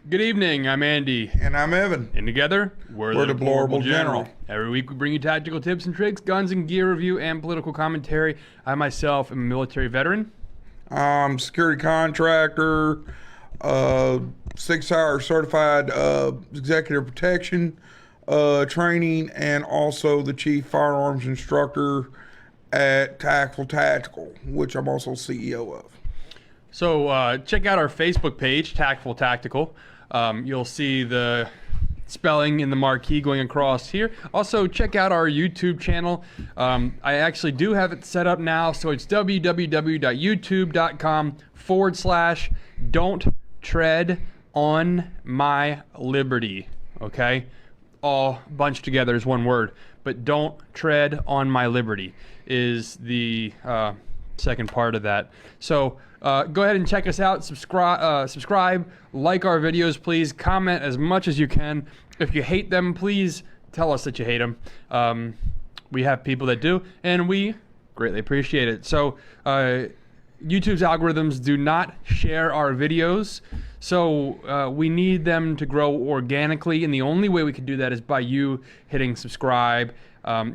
Good evening, I'm Andy. And I'm Evan. And together, we're the Deplorable General. Every week we bring you tactical tips and tricks, guns and gear review, and political commentary. I myself am a military veteran. Security contractor, 6-hour certified executive protection training, and also the chief firearms instructor at Tactical, which I'm also CEO of. So check out our Facebook page, Tactful Tactical. You'll see the spelling in the marquee going across here. Also, check out our YouTube channel. I actually do have it set up now, so it's www.youtube.com/don't tread on my liberty. Okay? All bunched together is one word, but don't tread on my liberty is the second part of that. So go ahead and check us out. Subscribe, like our videos, please. Comment as much as you can. If you hate them, please tell us that you hate them. We have people that do, and we greatly appreciate it. So YouTube's algorithms do not share our videos, so we need them to grow organically, and the only way we can do that is by you hitting subscribe,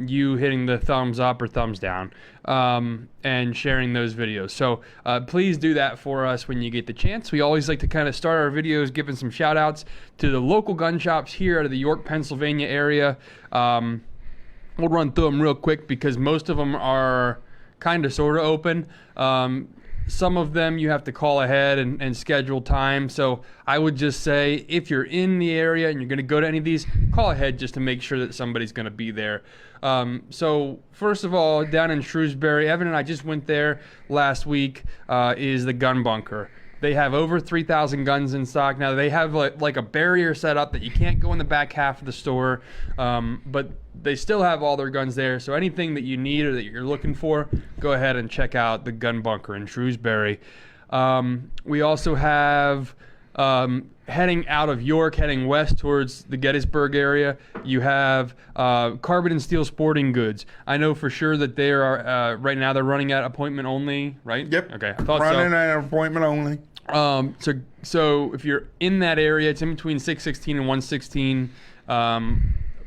you hitting the thumbs up or thumbs down, and sharing those videos. So please do that for us when you get the chance. We always like to kind of start our videos giving some shout outs to the local gun shops here out of the York, Pennsylvania area. We'll run through them real quick because most of them are kind of sort of open. Some of them you have to call ahead and schedule time. So I would just say if you're in the area and you're going to go to any of these, call ahead just to make sure that somebody's going to be there. So first of all, down in Shrewsbury, Evan and I just went there last week, is the Gun Bunker. They have over 3,000 guns in stock. Now they have like a barrier set up that you can't go in the back half of the store, but they still have all their guns there. So anything that you need or that you're looking for, go ahead and check out the Gun Bunker in Shrewsbury. We also have, heading out of York, heading west towards the Gettysburg area, you have Carbon and Steel Sporting Goods. I know for sure that they are, right now they're running at appointment only, right? Yep. Okay, I thought running so. at appointment only. So if you're in that area, it's in between 616 and 116,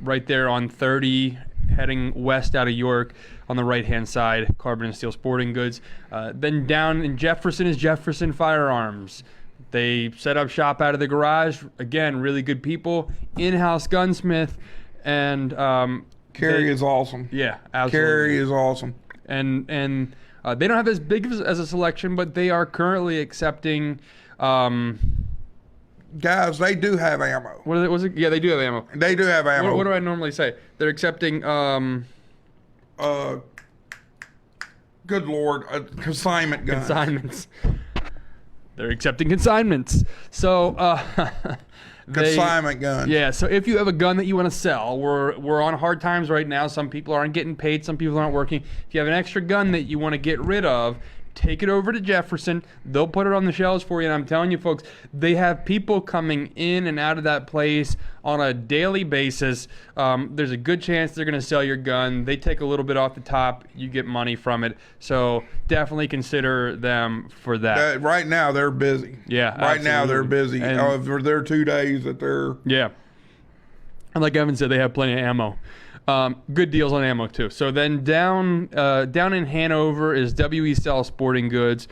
right there on 30, heading west out of York on the right-hand side, Carbon and Steel Sporting Goods. Then down in Jefferson is Jefferson Firearms. They set up shop out of the garage. Again, really good people, in-house gunsmith, and Carrie is awesome. Yeah, absolutely. Carrie is awesome. And they don't have as big as a selection, but they are currently accepting. Guys, they do have ammo. What was it? Yeah, they do have ammo. They do have ammo. What do I normally say? They're accepting. Good Lord, consignment guns. Consignments. They're accepting consignments. So consignment guns. Yeah. So if you have a gun that you want to sell, we're on hard times right now. Some people aren't getting paid. Some people aren't working. If you have an extra gun that you want to get rid of, take it over to Jefferson. They'll put it on the shelves for you. And I'm telling you, folks, they have people coming in and out of that place on a daily basis. There's a good chance they're going to sell your gun. They take a little bit off the top. You get money from it. So definitely consider them for that. Right now, they're busy. Yeah, right now, they're busy. And, for their 2 days that they're... Yeah. And like Evan said, they have plenty of ammo. Good deals on ammo too. So then down in Hanover is WE Sporting Goods.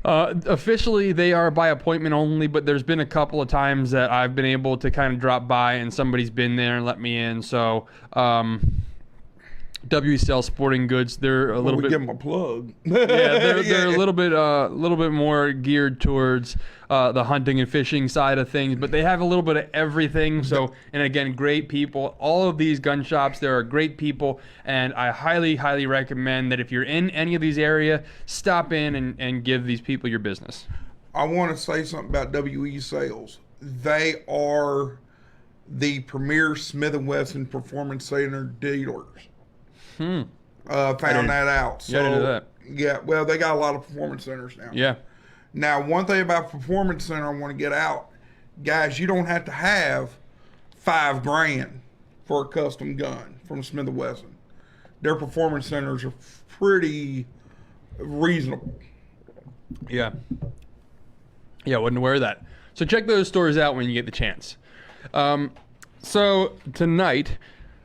Officially, they are by appointment only, but there's been a couple of times that I've been able to kind of drop by and somebody's been there and let me in. So WE Sporting Goods, they're a little bit. Give them a plug. Yeah, they're a little bit more geared towards the hunting and fishing side of things, but they have a little bit of everything. So, and again, great people. All of these gun shops, there are great people, and I highly, highly recommend that if you're in any of these areas, stop in and give these people your business. I want to say something about WE Sales. They are the premier Smith & Wesson Performance Center dealers. Found that out. So, yeah, I didn't know that. Yeah, well, they got a lot of performance centers now. Yeah. Now, one thing about performance center I want to get out, guys, you don't have to have $5,000 for a custom gun from Smith & Wesson. Their performance centers are pretty reasonable. Yeah. Yeah, I wasn't aware of that. So check those stores out when you get the chance. So tonight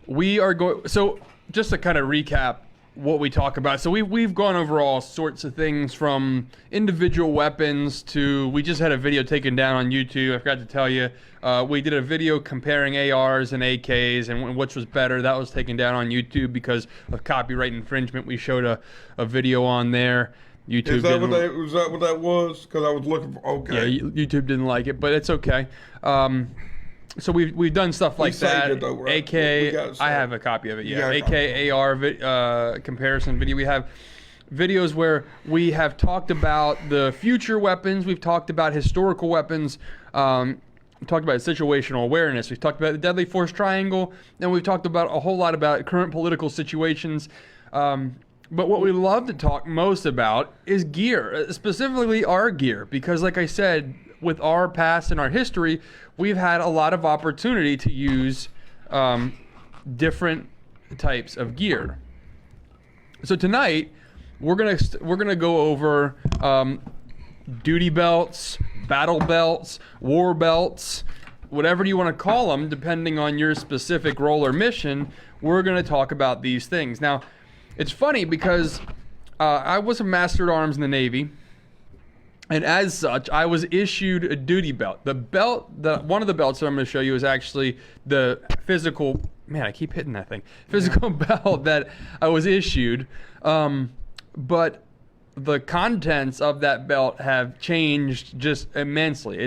we are going. So just to kind of recap what we talk about. So we've gone over all sorts of things from individual weapons to, we just had a video taken down on YouTube. I forgot to tell you. We did a video comparing ARs and AKs and which was better. That was taken down on YouTube because of copyright infringement. We showed a video on there. YouTube was that what that was? Because I was looking for. Okay. Yeah, YouTube didn't like it, but it's okay. So we've done stuff like that. It though, right? AK, I have a copy of it. Yeah, AK AR comparison video. We have videos where we have talked about the future weapons. We've talked about historical weapons. We talked about situational awareness. We've talked about the deadly force triangle, and we've talked about a whole lot about current political situations. But what we love to talk most about is gear, specifically our gear, because like I said, with our past and our history, we've had a lot of opportunity to use different types of gear. So tonight, we're gonna go over duty belts, battle belts, war belts, whatever you want to call them, depending on your specific role or mission. We're gonna talk about these things. Now, it's funny because I was a master at arms in the Navy. And as such, I was issued a duty belt. The belt, one of the belts that I'm going to show you is actually the physical, man, I keep hitting that thing, physical belt that I was issued. But the contents of that belt have changed just immensely.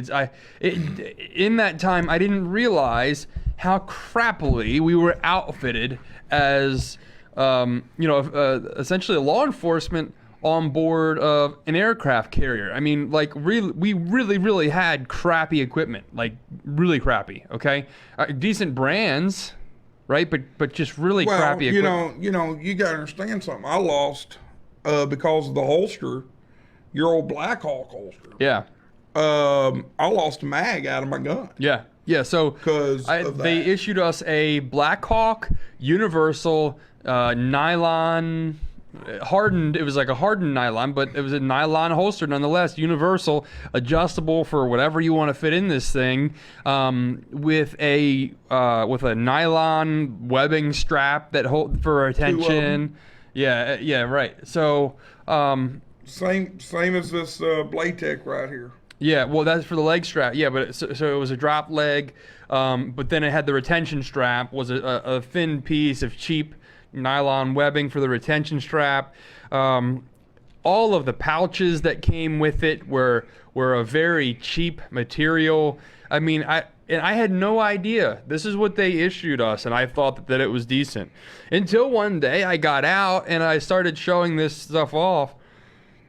In that time, I didn't realize how crappily we were outfitted as, essentially a law enforcement on board of an aircraft carrier. I mean, like, we really had crappy equipment, like really crappy. Okay, decent brands, right? But just really crappy equipment. You gotta understand something. I lost because of the holster, your old Black Hawk holster. Yeah. I lost a mag out of my gun. Yeah. Yeah. So they issued us a Black Hawk universal nylon. Hardened, it was like a hardened nylon, but it was a nylon holster nonetheless, universal, adjustable for whatever you want to fit in this thing, with a nylon webbing strap that hold for retention. Yeah, right. So same as this Blaytech right here. Yeah, well, that's for the leg strap. Yeah, but so it was a drop leg, but then it had the retention strap, was a thin piece of cheap nylon webbing for the retention strap. All of the pouches that came with it were a very cheap material. I mean, I had no idea. This is what they issued us, and I thought that it was decent. Until one day I got out and I started showing this stuff off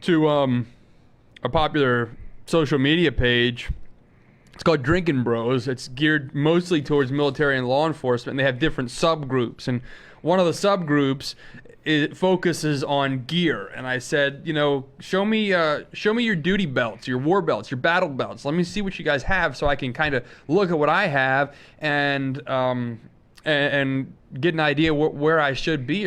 to a popular social media page. It's called Drinking Bros. It's geared mostly towards military and law enforcement, and they have different subgroups. And one of the subgroups focuses on gear. And I said, show me your duty belts, your war belts, your battle belts. Let me see what you guys have, so I can kind of look at what I have and get an idea where I should be.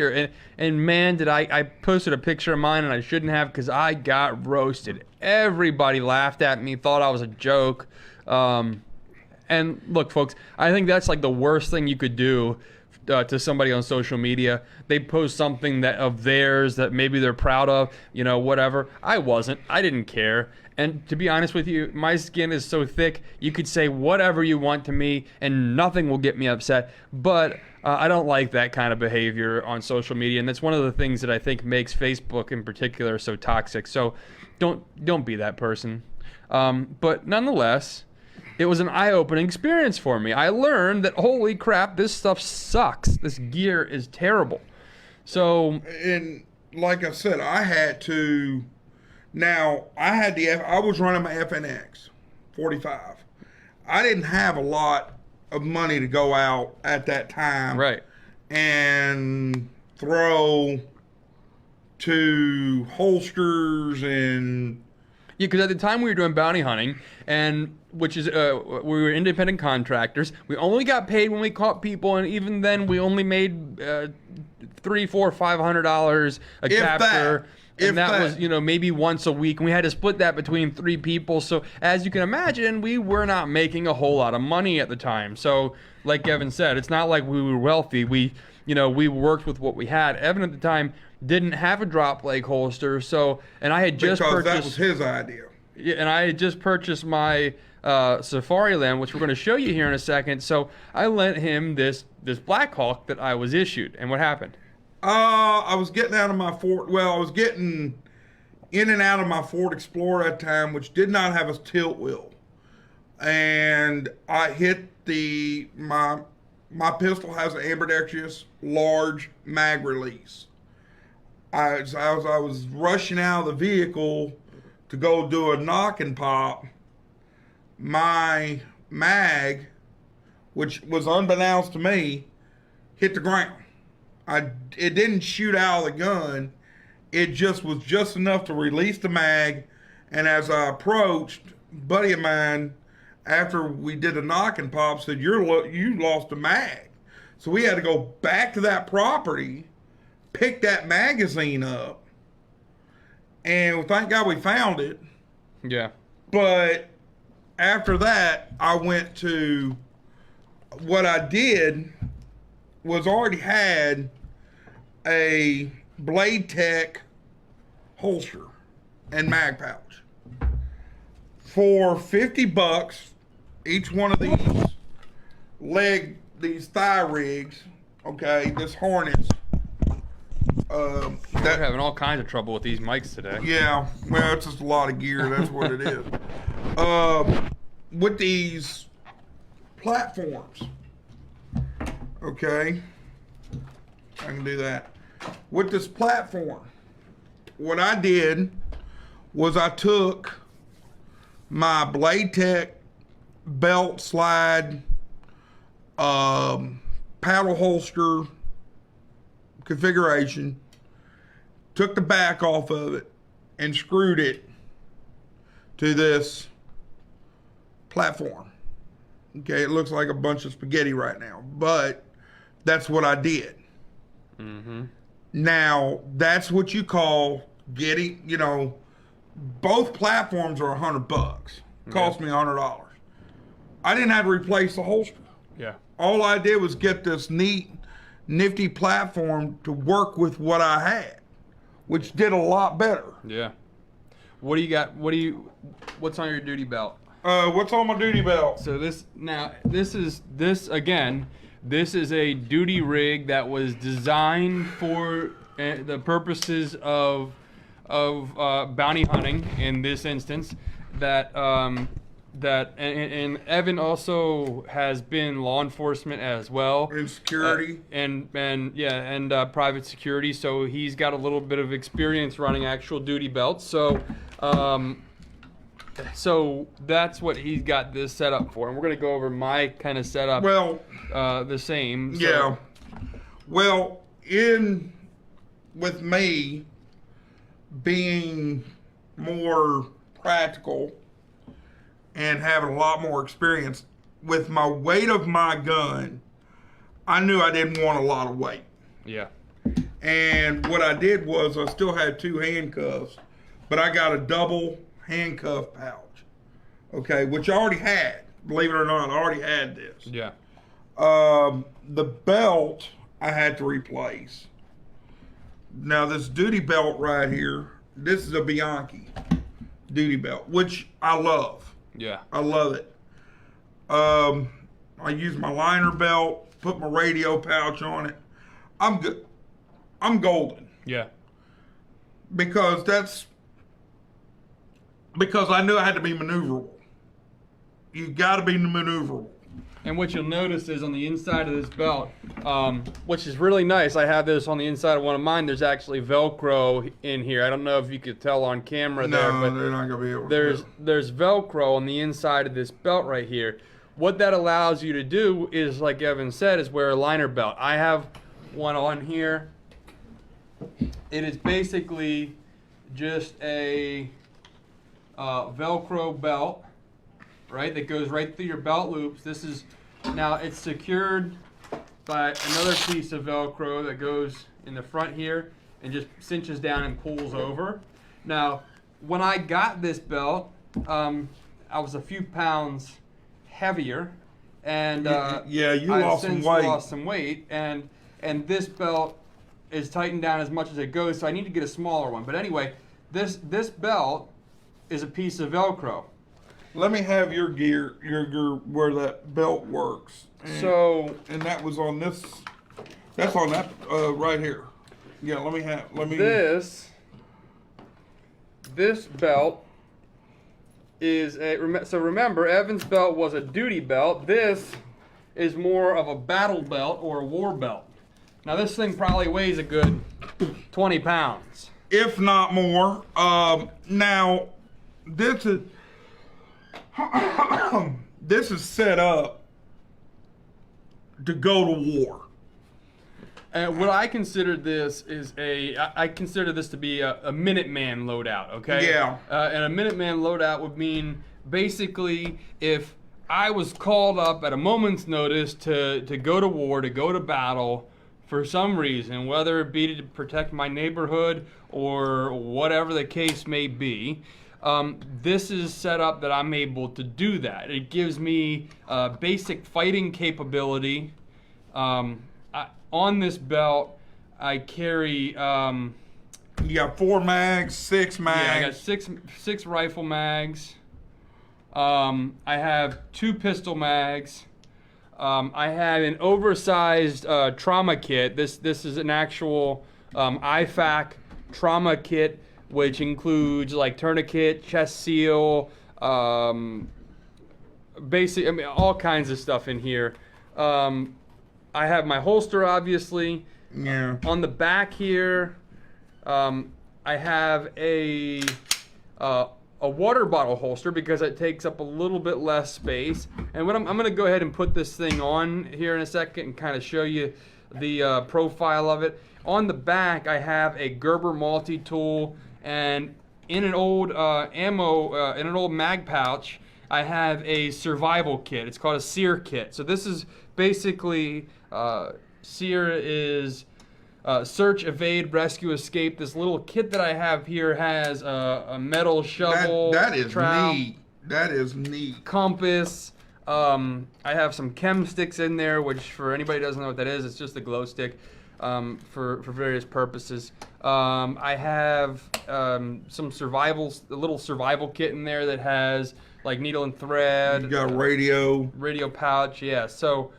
And man, did I posted a picture of mine, and I shouldn't have, because I got roasted. Everybody laughed at me, thought I was a joke. And look, folks, I think that's like the worst thing you could do to somebody on social media. They post something of theirs that maybe they're proud of, whatever. I wasn't. I didn't care. And to be honest with you, my skin is so thick, you could say whatever you want to me and nothing will get me upset. But I don't like that kind of behavior on social media, and that's one of the things that I think makes Facebook in particular so toxic. So don't be that person. But nonetheless, it was an eye-opening experience for me. I learned that, holy crap, this stuff sucks. This gear is terrible. So, and like I said, I was running my FNX 45. I didn't have a lot of money to go out at that time, right, and throw to holsters and. Yeah, because at the time we were doing bounty hunting, and which is we were independent contractors. We only got paid when we caught people, and even then we only made $300, $400, $500 a capture. And that was, maybe once a week. And we had to split that between 3 people. So as you can imagine, we were not making a whole lot of money at the time. So like Evan said, it's not like we were wealthy. We worked with what we had. Evan at the time didn't have a drop leg holster. So, and I had just because purchased. that was his idea. Yeah, and I had just purchased my Safari Land, which we're going to show you here in a second. So I lent him this Black Hawk that I was issued. And what happened? I was getting out of my Ford. Well, I was getting in and out of my Ford Explorer at the time, which did not have a tilt wheel, and I hit my pistol has an ambidextrous large mag release. As I was rushing out of the vehicle to go do a knock and pop, my mag, which was unbeknownst to me, hit the ground. It didn't shoot out of the gun. It just was just enough to release the mag. And as I approached, a buddy of mine, after we did a knock and pop, said, you lost a mag. So we had to go back to that property, pick that magazine up, and thank God we found it. Yeah. But after that, I went to, what I did was already had a Blade Tech holster and mag pouch. For $50, each one of these thigh rigs, okay, this Hornets. We're having all kinds of trouble with these mics today. Yeah, well, it's just a lot of gear. That's what it is. With these platforms, okay, I can do that. With this platform, what I did was I took my Blade Tech belt slide, paddle holster configuration, took the back off of it, and screwed it to this platform. Okay, it looks like a bunch of spaghetti right now, but that's what I did. Mm-hmm. Now, that's what you call getting, both platforms are $100. Cost me $100. I didn't have to replace the holster. Yeah. All I did was get this nifty platform to work with what I had, which did a lot better. Yeah. What do you got? What's on your duty belt? What's on my duty belt? So this is a duty rig that was designed for the purposes of bounty hunting in this instance. And Evan also has been law enforcement as well. In security. And private security. So he's got a little bit of experience running actual duty belts. So that's what he's got this set up for. And we're going to go over my kind of setup. Well, the same. So. Yeah. Well, with me being more practical and having a lot more experience with my weight of my gun, I knew I didn't want a lot of weight. Yeah. And what I did was I still had 2 handcuffs, but I got a double handcuff pouch. Okay, which I already had. Believe it or not, I already had this. Yeah. The belt I had to replace. Now this duty belt right here, this is a Bianchi duty belt, which I love. Yeah. I love it. I use my liner belt, put my radio pouch on it. I'm good. I'm golden. Yeah. Because I knew I had to be maneuverable. You got to be maneuverable. And what you'll notice is on the inside of this belt, which is really nice. I have this on the inside of one of mine. There's actually Velcro in here. I don't know if you could tell on camera there, but they're not gonna be able to. There's Velcro on the inside of this belt right here. What that allows you to do is, like Evan said, is wear a liner belt. I have one on here. It is basically just a Velcro belt, right, that goes right through your belt loops. Now it's secured by another piece of Velcro that goes in the front here, and just cinches down and pulls over. Now, when I got this belt, I was a few pounds heavier, and yeah, you I've lost some since weight. lost some weight, and this belt is tightened down as much as it goes, so I need to get a smaller one. But anyway, this belt is a piece of Velcro. Let me have your gear, your where that belt works. And that was on this. That's on that right here. Yeah, let me. This belt is so remember, Evan's belt was a duty belt. This is more of a battle belt or a war belt. Now this thing probably weighs a good 20 pounds. If not more. Now, this is this is set up to go to war. And what I consider this is I consider this to be a Minuteman loadout, okay? Yeah. And a Minuteman loadout would mean basically if I was called up at a moment's notice to go to war, to go to battle for some reason, whether it be to protect my neighborhood or whatever the case may be, this is set up that I'm able to do that. It gives me basic fighting capability. On this belt, I carry. You got 4 mags, 6 mags. Yeah, I got six rifle mags. I have 2 pistol mags. I have an oversized trauma kit. This is an actual IFAC trauma kit, which includes like tourniquet, chest seal, basic. I mean, all kinds of stuff in here. I have my holster, obviously. Yeah. On the back here, I have a water bottle holster because it takes up a little bit less space. And what I'm going to go ahead and put this thing on here in a second and kind of show you the profile of it. On the back, I have a Gerber multi-tool, and in an old in an old mag pouch, I have a survival kit. It's called a SEER kit. So this is basically SEER is search, evade, rescue, escape. This little kit that I have here has a metal shovel. That is trowel, neat. That is neat. compass. I have some chem sticks in there, which for anybody who doesn't know what that is, it's just a glow stick for various purposes. I have some a little survival kit in there that has like needle and thread. You got a radio. Radio pouch, yeah. So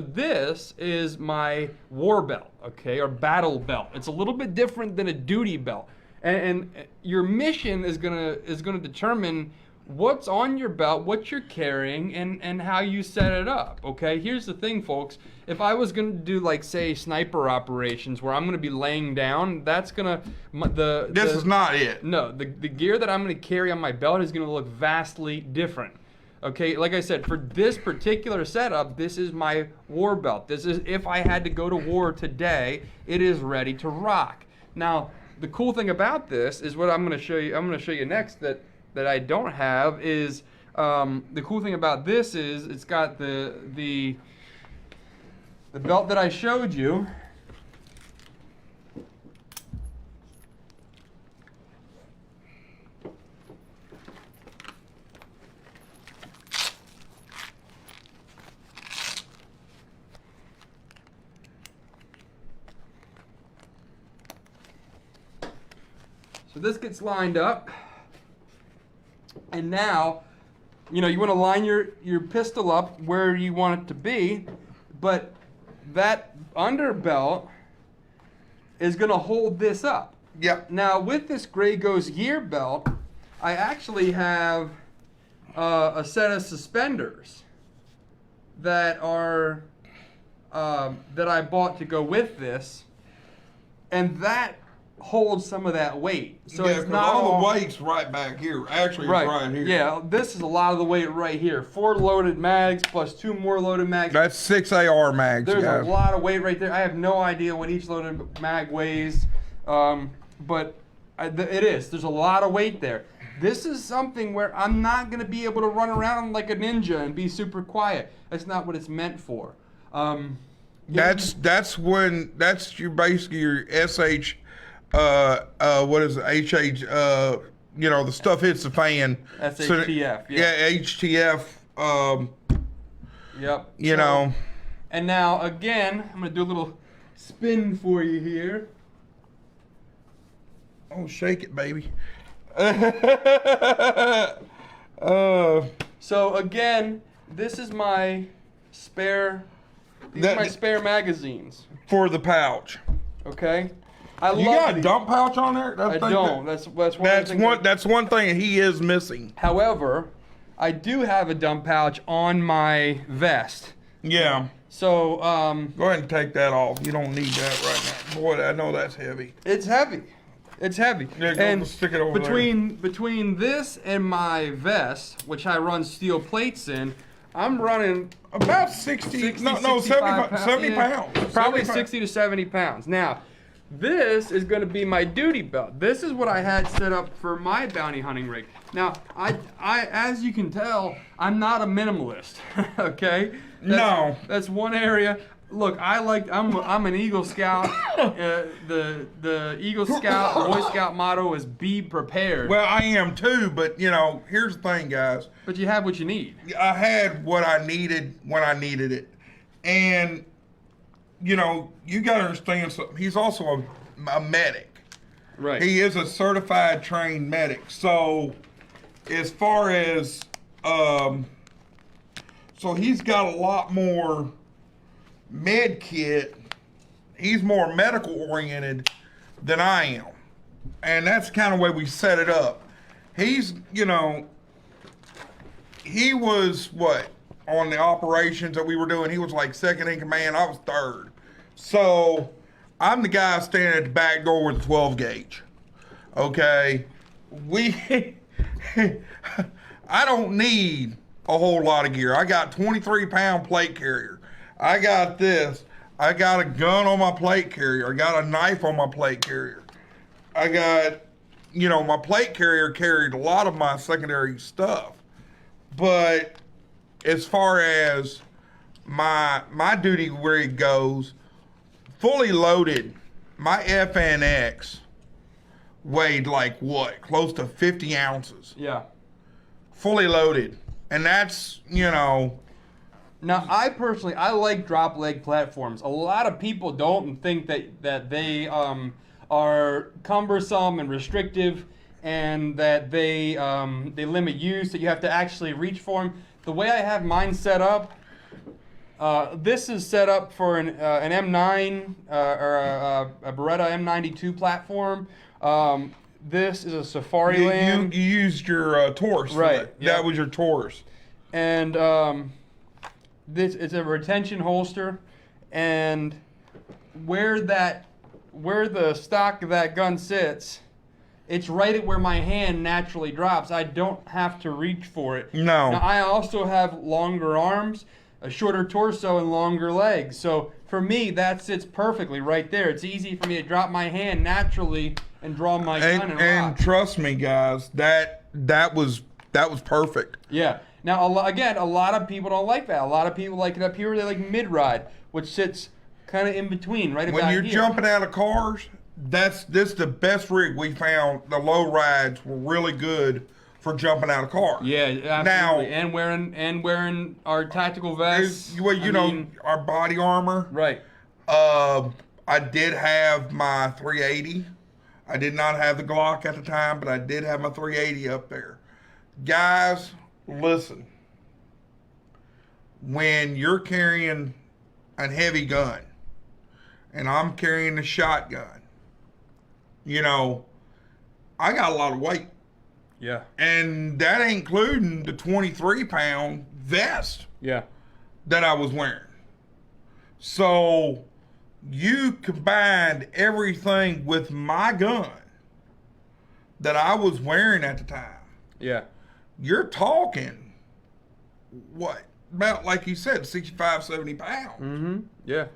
this is my war belt, okay, or battle belt. It's a little bit different than a duty belt, and your mission is gonna determine what's on your belt, what you're carrying, and how you set it up. Okay, here's the thing, folks. If I was gonna do like say sniper operations where I'm gonna be laying down, that's gonna This is not it. No, the gear that I'm gonna carry on my belt is gonna look vastly different. Okay, like I said, for this particular setup, this is my war belt. This is if I had to go to war today, it is ready to rock. Now, the cool thing about this is what I'm gonna show you. I'm gonna show you next that I don't have is the cool thing about this is it's got the belt that I showed you. So this gets lined up. And now, you know, you want to line your pistol up where you want it to be, but that underbelt is going to hold this up. Yep. Now, with this Grey Ghost gear belt, I actually have a set of suspenders that are that I bought to go with this, and that holds some of that weight. So yeah, it's not all the weight's right back here. Actually, right. It's right here. Yeah, this is a lot of the weight right here. 4 loaded mags plus 2 more loaded mags. That's 6 AR mags. There's guys. a lot of weight right there. I have no idea what each loaded mag weighs, but it is. There's a lot of weight there. This is something where I'm not going to be able to run around like a ninja and be super quiet. That's not what it's meant for. That's when that's your basically your SH what is it? HH you know, the stuff hits the fan. That's So, HTF. yeah, HTF Yep. you know. And now again, I'm gonna do a little spin for you here. Oh, shake it, baby. So again, this is my spare. These are my spare magazines. For the pouch. Okay. You got a dump pouch on there? I don't. That's That's one thing he is missing. However, I do have a dump pouch on my vest. Yeah. So go ahead and take that off. You don't need that right now. Boy, I know that's heavy. It's heavy. It's heavy. Yeah, go stick it over between this and my vest, which I run steel plates in, I'm running about 70 pounds. Probably 60 to 70 pounds. Now, this is going to be my duty belt. This is what I had set up for my bounty hunting rig. Now, I as you can tell, I'm not a minimalist. Okay? That's one area. Look, I'm an Eagle Scout. The Eagle Scout, Boy Scout motto is be prepared. Well, I am too, but you know, here's the thing, guys. But you have what you need. I had what I needed when I needed it. And, you know, you got to understand something. He's also a medic. Right. He is a certified trained medic. So, as far as, so he's got a lot more med kit. He's more medical oriented than I am. And that's kind of the way we set it up. He's, you know, he was what on the operations that we were doing. He was like second in command. I was third. So I'm the guy standing at the back door with a 12 gauge. Okay. I don't need a whole lot of gear. I got 23-pound plate carrier. I got this. I got a gun on my plate carrier. I got a knife on my plate carrier. I got, you know, my plate carrier carried a lot of my secondary stuff. But as far as my duty rig goes, fully loaded, my FNX weighed like what? Close to 50 ounces. Yeah. Fully loaded. And that's, you know. Now, I personally like drop leg platforms. A lot of people don't and think that they are cumbersome and restrictive, and that they limit use, that you have to actually reach for them. The way I have mine set up, this is set up for an M9 or a Beretta M92 platform. This is a Safari Land. You used your Taurus. Right. Yep. That was your Taurus. And this is a retention holster, and where the stock of that gun sits, it's right at where my hand naturally drops. I don't have to reach for it. No. Now, I also have longer arms, a shorter torso, and longer legs. So for me, that sits perfectly right there. It's easy for me to drop my hand naturally and draw my gun and and rock. trust me, guys, that was perfect. Yeah. Now, a lot of people don't like that. A lot of people like it up here. They like mid-ride, which sits kind of in between, right about When you're here. jumping out of cars, this is the best rig we found. The low rides were really good for jumping out of cars. Yeah, absolutely. Now, and wearing our tactical vests. Well, you know, our body armor. Right. I did have my 380. I did not have the Glock at the time, but I did have my 380 up there. Guys, listen. When you're carrying a heavy gun, and I'm carrying a shotgun, you know, I got a lot of weight. Yeah. And that ain't including the 23-pound vest Yeah. that I was wearing. So you combined everything with my gun that I was wearing at the time. Yeah. You're talking, what, about, like you said, 65, 70 pounds. Mm-hmm. Yeah.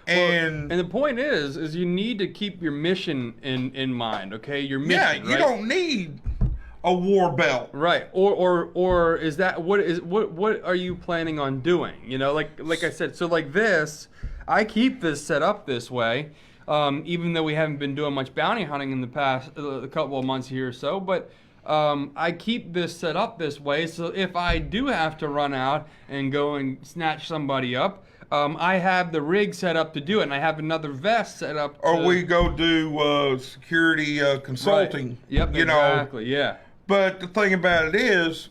And the point is you need to keep your mission in mind, okay? Your mission, yeah, you right? don't need a war belt. Right. Or is that what are you planning on doing? You know, like I said, so like this, I keep this set up this way, even though we haven't been doing much bounty hunting in the past a couple of months here or so. But I keep this set up this way, so if I do have to run out and go and snatch somebody up, I have the rig set up to do it, and I have another vest set up. Or we go do security consulting. Right. Yep, you exactly. know. Yeah. But the thing about it is,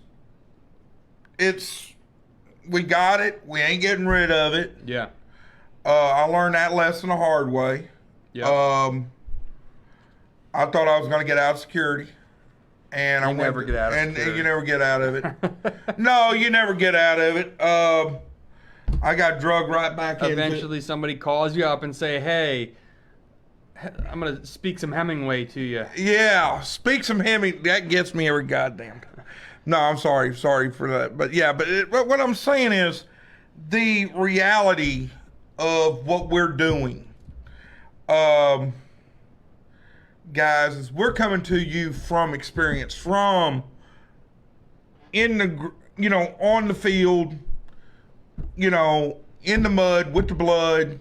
we got it. We ain't getting rid of it. Yeah. I learned that lesson the hard way. Yeah. I thought I was going to get out of security, and You never get out of and security. you never get out of it. No, you never get out of it. I got drugged right back into. Eventually, somebody calls you up and say, "Hey, I'm gonna speak some Hemingway to you." Yeah, speak some Hemingway. That gets me every goddamn time. No, I'm sorry for that. But yeah, but what I'm saying is the reality of what we're doing, guys, is we're coming to you from experience, from in the, on the field, in the mud with the blood,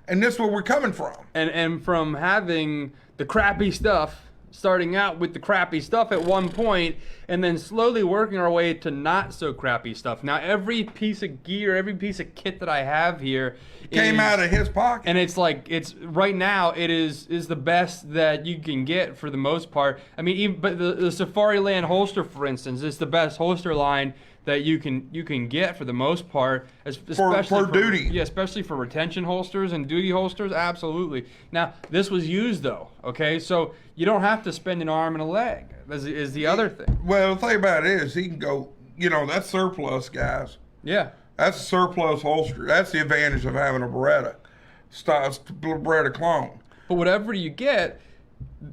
and this is where we're coming from. And from having the crappy stuff, starting out with the crappy stuff at one point, and then slowly working our way to not so crappy stuff. Now, every piece of gear, every piece of kit that I have here Came out of his pocket. And it's like, right now, it is the best that you can get for the most part. I mean, but the Safari Land holster, for instance, is the best holster line that you can get for the most part, especially for duty. Yeah, especially for retention holsters and duty holsters, absolutely. Now, this was used though, okay? So you don't have to spend an arm and a leg, is the other thing. Well, the thing about it is he can go, that's surplus, guys. Yeah. That's a surplus holster. That's the advantage of having a Beretta clone. But whatever you get,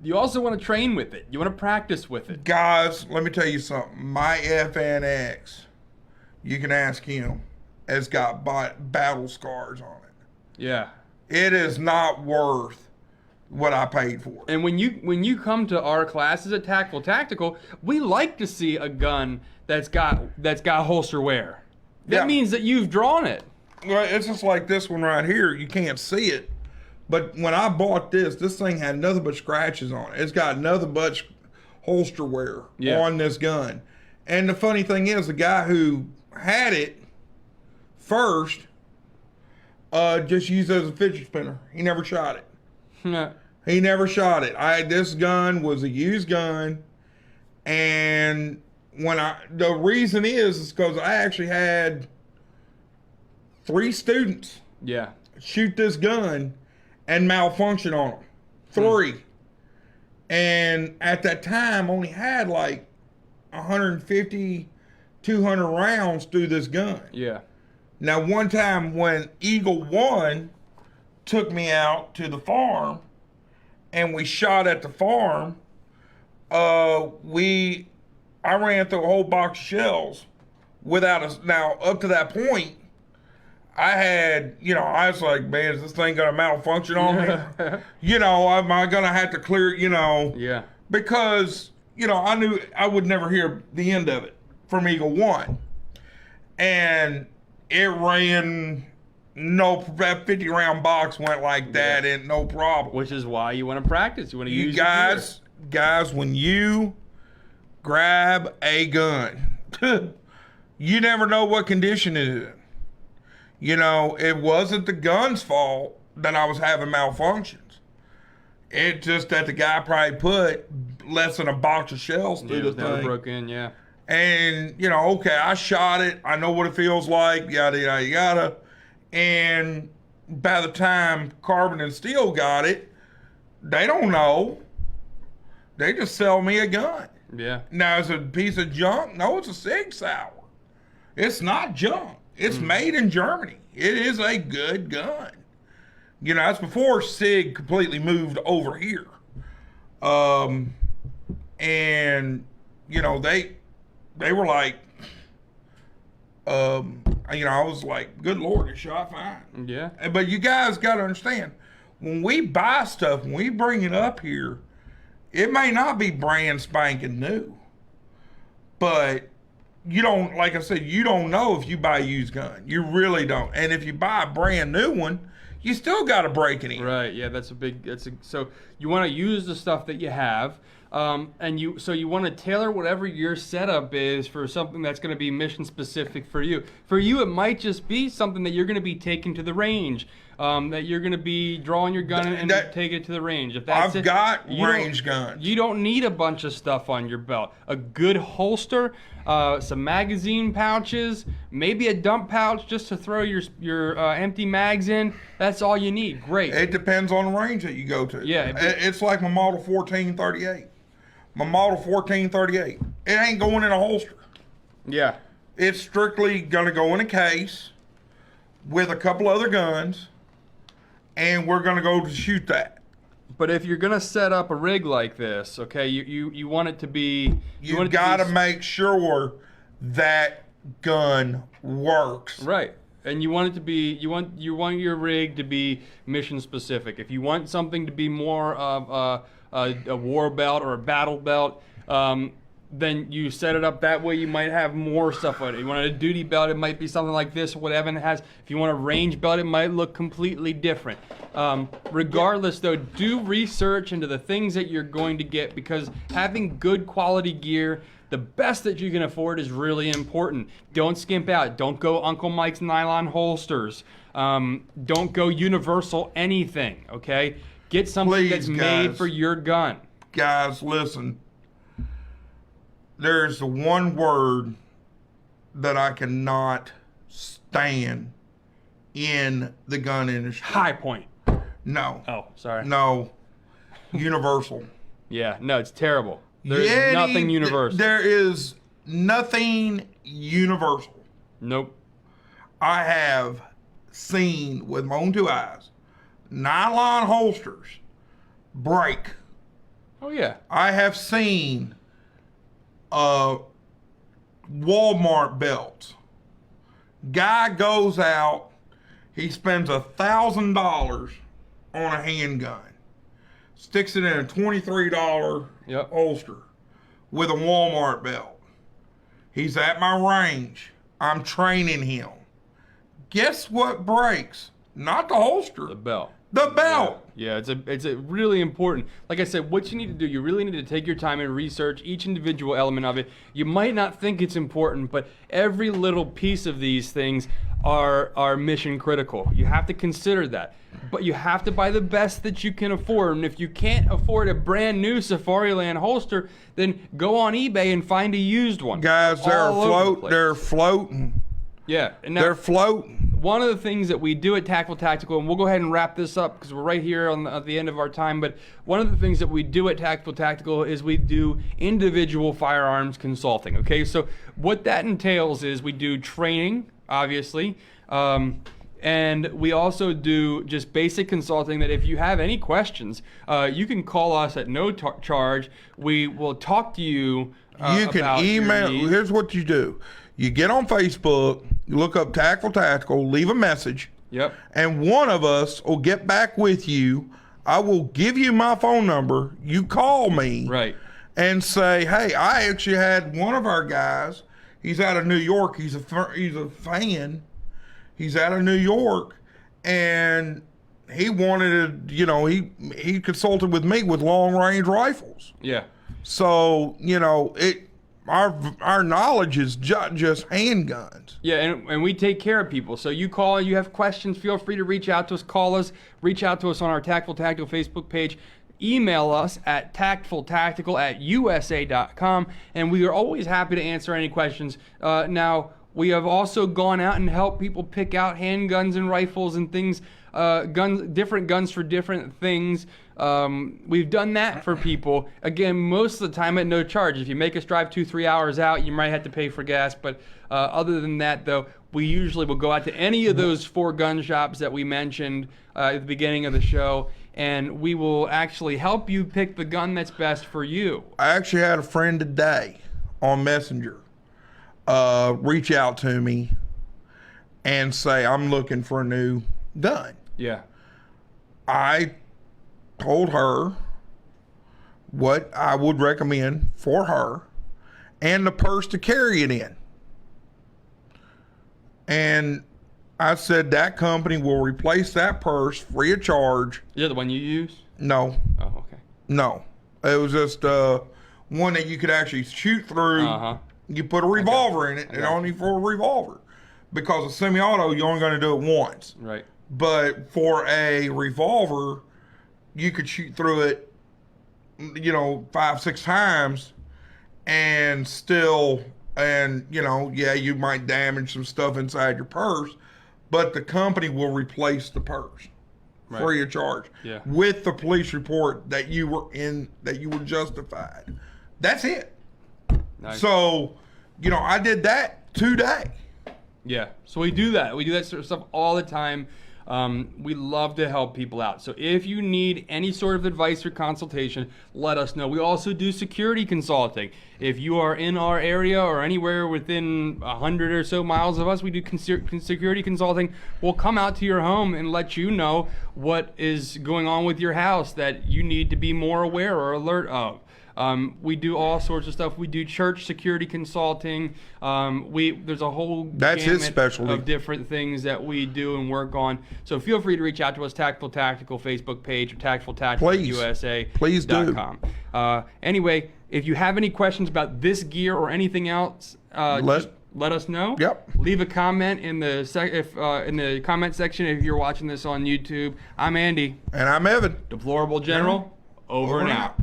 you also want to train with it. You want to practice with it. Guys, let me tell you something. My FNX, you can ask him, has got battle scars on it. Yeah. It is not worth what I paid for. And when you come to our classes at Tactical, we like to see a gun that's got holster wear. That means that you've drawn it. Well, it's just like this one right here. You can't see it. But when I bought this thing had nothing but scratches on it. It's got nothing but holster wear on this gun. And the funny thing is, the guy who had it first just used it as a fidget spinner. He never shot it. He never shot it. This gun was a used gun, and the reason is because I actually had 3 students shoot this gun and malfunction on them. 3. And at that time, only had like 150, 200 rounds through this gun. Yeah. Now, one time when Eagle 1 took me out to the farm and we shot at the farm, I ran through a whole box of shells now, up to that point, I had, I was like, man, is this thing going to malfunction on me? Am I going to have to clear, Yeah. Because, I knew I would never hear the end of it from Eagle 1. And it ran, that 50 round box went like that and no problem. Which is why you want to practice. You want to use guys, when you grab a gun, you never know what condition it is in. It wasn't the gun's fault that I was having malfunctions. It's just that the guy probably put less than a box of shells through the thing. Never broke in, yeah. And, okay, I shot it. I know what it feels like, yada, yada, yada. And by the time Carbon and Steel got it, they don't know. They just sell me a gun. Yeah. Now, is it a piece of junk? No, it's a Sig Sauer. It's not junk. It's made in Germany. It is a good gun. That's before Sig completely moved over here. And, they were like, I was like, good Lord, it shot fine. Yeah. But you guys got to understand, when we buy stuff, when we bring it up here, it may not be brand spanking new, but like I said, you don't know if you buy a used gun. You really don't. And if you buy a brand new one, you still got to break it in. Right. Yeah, so you want to use the stuff that you have, and you want to tailor whatever your setup is for something that's going to be mission specific for you. For you, it might just be something that you're going to be taking to the range. That you're going to be drawing your gun and taking it to the range. If that's I've got range guns. You don't need a bunch of stuff on your belt. A good holster, some magazine pouches, maybe a dump pouch just to throw your empty mags in. That's all you need. Great. It depends on the range that you go to. Yeah. It's like my Model 1438. My Model 1438. It ain't going in a holster. Yeah. It's strictly going to go in a case with a couple other guns, and we're going to go to shoot that. But if you're going to set up a rig like this, okay, you want it to be... You got to make sure that gun works. Right. And you want it to be, you want your rig to be mission specific. If you want something to be more of a war belt or a battle belt, then you set it up that way. You might have more stuff on it. You want a duty belt, it might be something like this, what Evan has. If you want a range belt, it might look completely different. Regardless, though, do research into the things that you're going to get, because having good quality gear, the best that you can afford, is really important. Don't skimp out. Don't go Uncle Mike's nylon holsters. Don't go universal anything, okay? Get something that's made for your gun. Guys, listen. There's the one word that I cannot stand in the gun industry. High point. No. Oh, sorry. No. Universal. Yeah, no, it's terrible. There's nothing universal. There is nothing universal. Nope. I have seen with my own two eyes nylon holsters break. Oh, yeah. I have seen Walmart belts. Guy goes out, he spends $1,000 on a handgun, sticks it in a $23 holster with a Walmart belt. He's at my range. I'm training him. Guess what breaks? Not the holster. The belt. The belt. Yeah, it's a really important. Like I said, what you need to do, you really need to take your time and research each individual element of it. You might not think it's important, but every little piece of these things are mission critical. You have to consider that. But you have to buy the best that you can afford. And if you can't afford a brand new Safariland holster, then go on eBay and find a used one. Guys, they're floating. Yeah, and now, they're floating. One of the things that we do at Tactful Tactical, and we'll go ahead and wrap this up because we're right here at the end of our time, but one of the things that we do at Tactful Tactical is we do individual firearms consulting, okay? So what that entails is we do training, obviously, and we also do just basic consulting that if you have any questions, you can call us at no charge. We will talk to you You can email. Here's what you do. You get on Facebook, you look up Tactful Tactical, leave a message. Yep. And one of us will get back with you. I will give you my phone number. You call me. Right. And say, hey, I actually had one of our guys. He's out of New York. He's a fan. He's out of New York, and he wanted to, he consulted with me with long range rifles. Yeah. So, our knowledge is just handguns. Yeah, and we take care of people. So you call, you have questions, feel free to reach out to us, call us, reach out to us on our Tactful Tactical Facebook page. Email us at tactfultactical@usa.com, and we are always happy to answer any questions. Now, we have also gone out and helped people pick out handguns and rifles and things, different guns for different things. We've done that for people. Again, most of the time at no charge. If you make us drive 2-3 hours out, you might have to pay for gas. But other than that, though, we usually will go out to any of those 4 gun shops that we mentioned at the beginning of the show, and we will actually help you pick the gun that's best for you. I actually had a friend today on Messenger reach out to me and say, I'm looking for a new gun. Yeah. I told her what I would recommend for her and the purse to carry it in. And I said that company will replace that purse free of charge. Is that the one you use? No, Oh, okay. no. It was just one that you could actually shoot through. Uh-huh. You put a revolver in it, and only for a revolver. Because a semi-auto, you're only going to do it once. Right. But for a revolver, you could shoot through it, 5-6 times, and still, you might damage some stuff inside your purse, but the company will replace the purse free of charge with the police report that you were justified. That's it. Nice. So, I did that today. Yeah, so we do that. We do that sort of stuff all the time. We love to help people out. So if you need any sort of advice or consultation, let us know. We also do security consulting. If you are in our area or anywhere within 100 or so miles of us, we do security consulting. We'll come out to your home and let you know what is going on with your house that you need to be more aware or alert of. We do all sorts of stuff. We do church security consulting. There's a whole That's his gamut specialty. of different things that we do and work on. So feel free to reach out to us, Tactical Tactical Facebook page or tactfultacticalusa.com. Please do. Anyway, if you have any questions about this gear or anything else, just let us know. Yep. Leave a comment in the comment section if you're watching this on YouTube. I'm Andy. And I'm Evan. Deplorable General. Over and out.